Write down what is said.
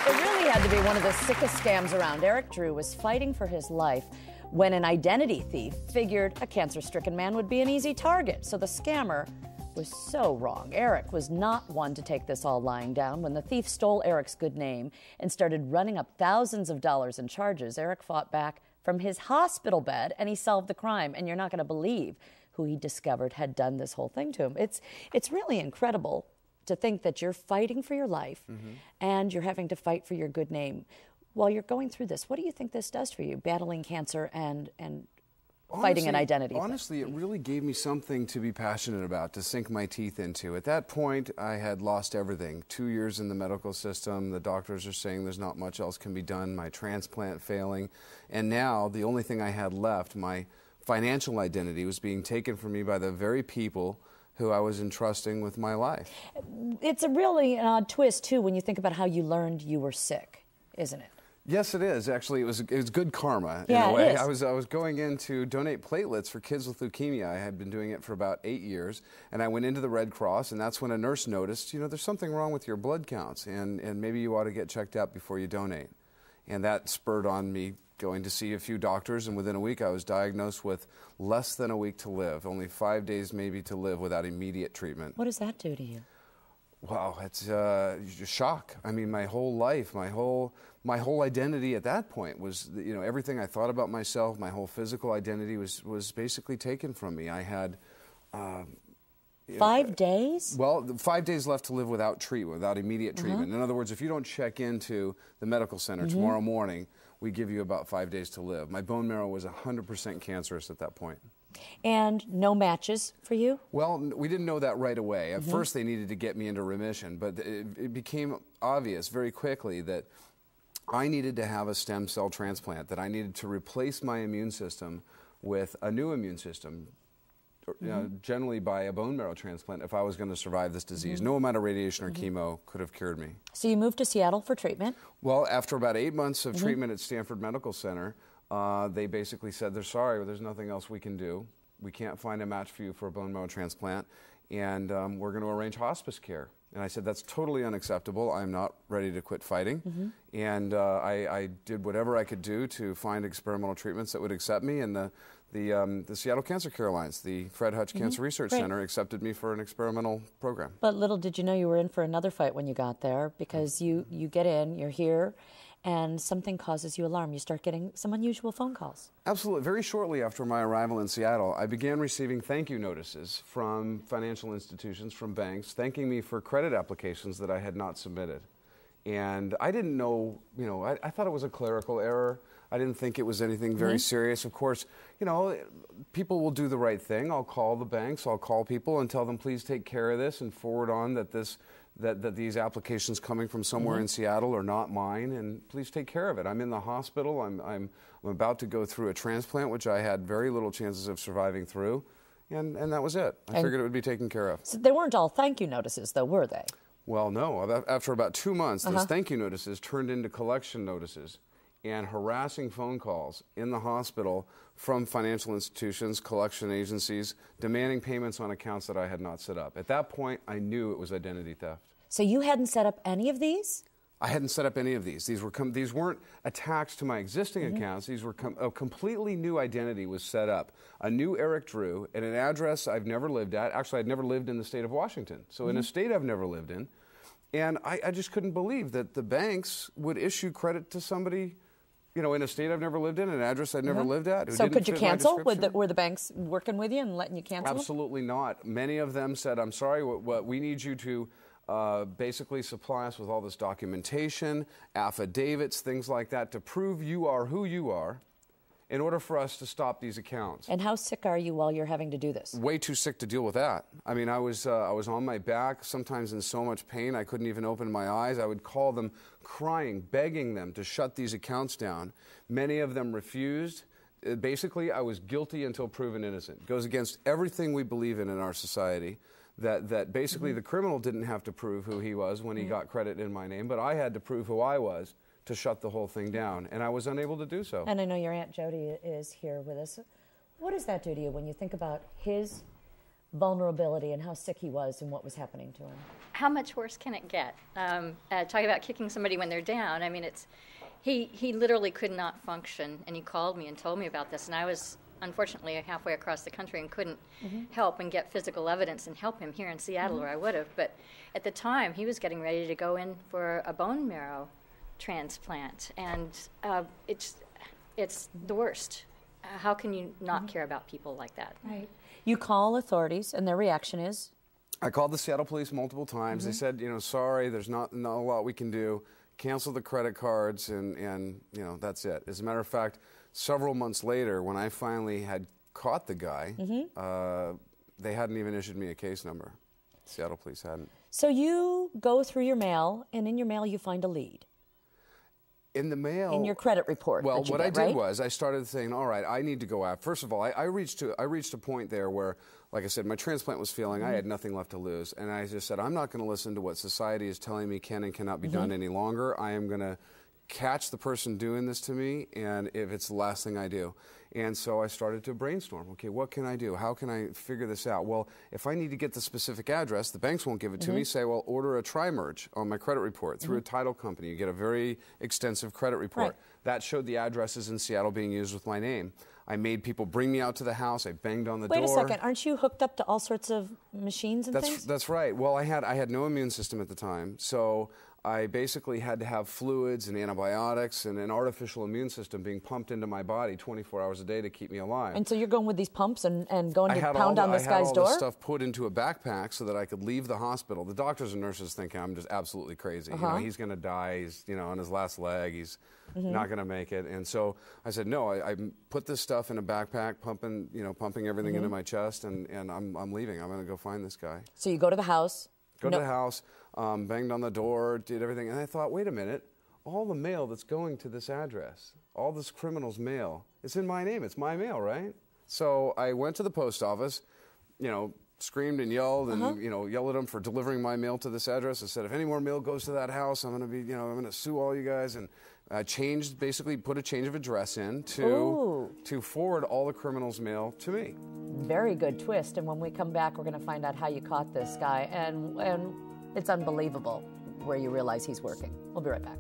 It really had to be one of the sickest scams around. Eric Drew was fighting for his life when an identity thief figured a cancer-stricken man would be an easy target. So the scammer was so wrong. Eric was not one to take this all lying down. When the thief stole Eric's good name and started running up thousands of dollars in charges, Eric fought back from his hospital bed and he solved the crime. And you're not going to believe who he discovered had done this whole thing to him. It's really incredible to think that you're fighting for your life and you're having to fight for your good name while you're going through this. What do you think this does for you, battling cancer and fighting an identity? Honestly, it really gave me something to be passionate about, to sink my teeth into. At that point, I had lost everything. 2 years in the medical system, the doctors are saying there's not much else can be done, my transplant failing, and now the only thing I had left, my financial identity, was being taken from me by the very people who I was entrusting with my life. It's a really odd twist, too, when you think about how you learned you were sick, isn't it? Yes, it is. Actually, it was good karma in a way. It is. I was going in to donate platelets for kids with leukemia. I had been doing it for about 8 years, and I went into the Red Cross, and that's when a nurse noticed, you know, there's something wrong with your blood counts, and maybe you ought to get checked out before you donate. And that spurred on me going to see a few doctors, and within a week I was diagnosed with less than a week to live, only 5 days maybe to live without immediate treatment. What does that do to you? Wow, it's shock. I mean, my whole life, my whole identity at that point was, you know, everything I thought about myself, my whole physical identity was basically taken from me. I had 5 days? Well, 5 days left to live without treatment, without immediate treatment. In other words, if you don't check into the medical center tomorrow morning, we give you about 5 days to live. My bone marrow was 100% cancerous at that point. And no matches for you? Well, we didn't know that right away. At first, they needed to get me into remission, but it became obvious very quickly that I needed to have a stem cell transplant, that I needed to replace my immune system with a new immune system, generally by a bone marrow transplant, if I was going to survive this disease. No amount of radiation or chemo could have cured me. So you moved to Seattle for treatment? Well, after about 8 months of treatment at Stanford Medical Center, they basically said, they're sorry, there's nothing else we can do. We can't find a match for you for a bone marrow transplant, and we're going to arrange hospice care. And I said, that's totally unacceptable. I'm not ready to quit fighting. And I did whatever I could do to find experimental treatments that would accept me, and the Seattle Cancer Care Alliance, the Fred Hutch Cancer Research Center, accepted me for an experimental program. But little did you know you were in for another fight when you got there, because you get in, you're here, and something causes you alarm. You start getting some unusual phone calls. Absolutely. Very shortly after my arrival in Seattle, I began receiving thank you notices from financial institutions, from banks, thanking me for credit applications that I had not submitted. And I didn't know, you know, I thought it was a clerical error. I didn't think it was anything very serious. Of course, you know, people will do the right thing. I'll call the banks, I'll call people and tell them, please take care of this and forward on that these applications coming from somewhere in Seattle are not mine, and please take care of it. I'm in the hospital. I'm about to go through a transplant, which I had very little chances of surviving through, and that was it. I figured it would be taken care of. So they weren't all thank you notices, though, were they? Well, no. After about 2 months, those thank you notices turned into collection notices and harassing phone calls in the hospital from financial institutions, collection agencies, demanding payments on accounts that I had not set up. At that point, I knew it was identity theft. So you hadn't set up any of these? I hadn't set up any of these. These weren't attacks to my existing accounts. These were a completely new identity was set up. A new Eric Drew at an address I've never lived at. Actually, I'd never lived in the state of Washington. So in a state I've never lived in. And I just couldn't believe that the banks would issue credit to somebody, you know, in a state I've never lived in, an address I'd never lived at. So could you cancel? Were the banks working with you and letting you cancel? Absolutely not. Many of them said, I'm sorry, we need you to basically supply us with all this documentation, affidavits, things like that, to prove you are who you are in order for us to stop these accounts. And how sick are you while you're having to do this? Way too sick to deal with that. I mean, I was on my back, sometimes in so much pain I couldn't even open my eyes. I would call them crying, begging them to shut these accounts down. Many of them refused. Basically, I was guilty until proven innocent. It goes against everything we believe in our society. That basically the criminal didn't have to prove who he was when he got credit in my name, but I had to prove who I was to shut the whole thing down, and I was unable to do so. And I know your Aunt Jody is here with us. What does that do to you when you think about his vulnerability and how sick he was and what was happening to him. How much worse can it get? Talk about kicking somebody when they're down. I mean, he literally could not function, and he called me and told me about this, and I was unfortunately halfway across the country and couldn't help and get physical evidence and help him here in Seattle, or I would have. But at the time, he was getting ready to go in for a bone marrow transplant, and it's the worst. How can you not care about people like that? Right. You call authorities, and their reaction is? I called the Seattle police multiple times. They said, sorry, there's not a lot we can do. Cancel the credit cards, and that's it. As a matter of fact, several months later, when I finally had caught the guy, they hadn't even issued me a case number. Seattle police hadn't. So you go through your mail, and in your mail you find a lead. In the mail. In your credit report. Well, what I did right? was I started saying, all right, I need to go out. First of all, I reached a point there where, like I said, my transplant was failing. I had nothing left to lose. And I just said, I'm not going to listen to what society is telling me can and cannot be done any longer. I am going to catch the person doing this to me, and if it's the last thing I do. And so I started to brainstorm. Okay, what can I do? How can I figure this out? Well, if I need to get the specific address, the banks won't give it to me. Say, well, order a tri-merge on my credit report through a title company. You get a very extensive credit report. Right. That showed the addresses in Seattle being used with my name. I made people bring me out to the house. I banged on the door. Wait a second. Aren't you hooked up to all sorts of machines and things? That's right. Well, I had no immune system at the time, so I basically had to have fluids and antibiotics and an artificial immune system being pumped into my body 24 hours a day to keep me alive. And so you're going with these pumps and going to pound on this guy's door? I had all this stuff put into a backpack so that I could leave the hospital. The doctors and nurses think I'm just absolutely crazy. He's going to die. He's on his last leg. He's not going to make it. And so I said, no, I put this stuff in a backpack, pumping everything into my chest, and I'm leaving. I'm going to go find this guy. So you go to the house. To the house, banged on the door, did everything, and I thought, wait a minute, all the mail that's going to this address, all this criminal's mail, it's in my name, it's my mail, right? So I went to the post office, screamed and yelled and yelled at them for delivering my mail to this address. I said, if any more mail goes to that house, I'm going to sue all you guys. And I basically put a change of address in to forward all the criminal's mail to me. Very good twist. And when we come back, we're going to find out how you caught this guy. And it's unbelievable where you realize he's working. We'll be right back.